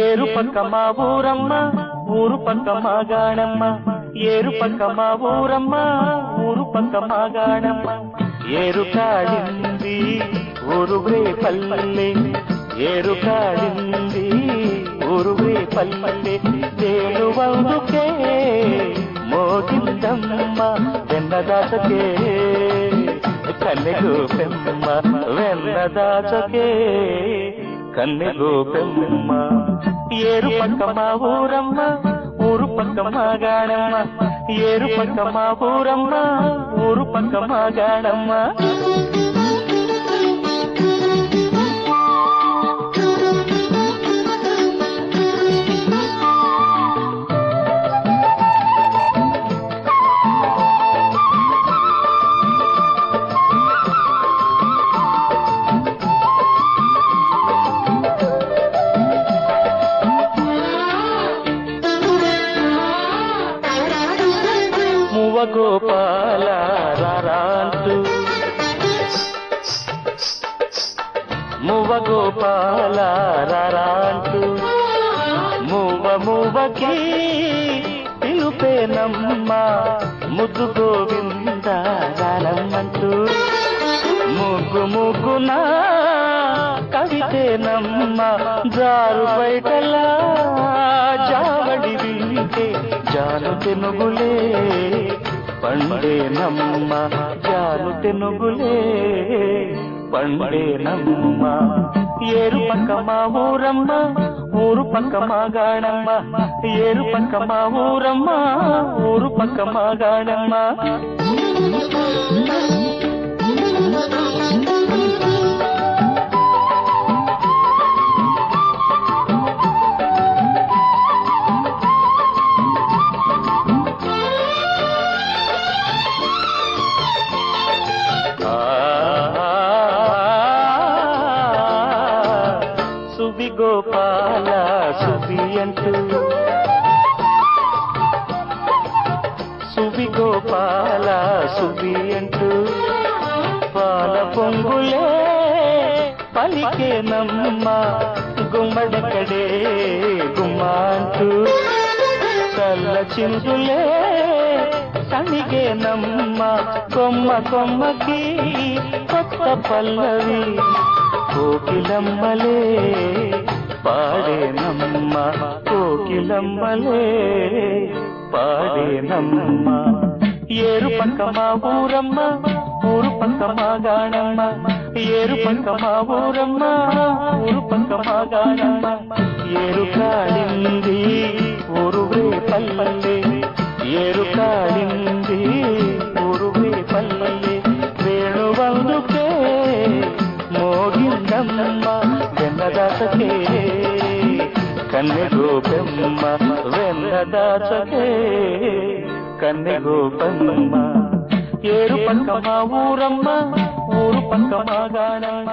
ఏరు పక్క మా ఊరమ్మ ఊరు పక్క మా గాణమ్మ ఏరు పక్క మా ఊరమ్మ ఊరు పక్క మా గాణమ్మ ఏరు కాడింది ఊరువే పల్లె ఏరు కాడింది ఊరువే పల్లె తేలువందుకే మోగిందమ్మ వెన్నదాసకే కన్నెగు పెమ్మ వెన్నదాసకే కన్నెగు పెమ్మ ఏరు పక్క మా ఊరమ్మ ఊరు పక్క మా గాణమ్మ ఏరు పక్క మా ఊరమ్మ ఊరు పక్క మా గాణమ్మ గోపాల రారాంటూ మువ్వ గోపాల రారాంటూ మువ్వకి పిలుపేనమ్మ ముద్దు గోవింద రానమ్మంటూ ముగ్గున కవితేనమ్మ జారు బయటలా జావడి వింటే జాను తెనుగులే పండేనమ్మ జాను తెనుగులే పండేనమ్మ ఏరు పక్క మా ఊరమ్మ ఊరు పక్క మా గాణమ్మ ఏరు పక్క మా ఊరమ్మ ఊరు పక్క మా గాణమ్మ సుబి గోపాల సుబి అంటూ సుబి గోపాల సుబి అంటూ పాల పొంగులే పలికేనమ్మ గుమ్మడకడే గుమ్మంటూ చల్ల చిందులే తనిగేనమ్మ కొమ్మ కొమ్మకి కొత్త పల్లవి కోకిలమ్మలే పాడేనమ్మ కోకిలమ్మలే పాడేనమ్మ ఏరు పక్క మా ఊరమ్మ ఊరు పక్క మా గాణమ్మ ఏరు పక్క మా ఊరమ్మ ఊరు పక్క మా గాణమ్మ ఏరు కాడింది ఊరువే పల్లె ఏరు కాడింది ఊరువే పల్లె వేణువందుకే మోగిందమ్మ వెన్నదాసకే కన్నెగు పెమ్మ వెన్నదాసకే కన్నెగు పెమ్మ ఏరు పక్క మా ఊరమ్మ ఊరు పక్క మా గాణమ్మ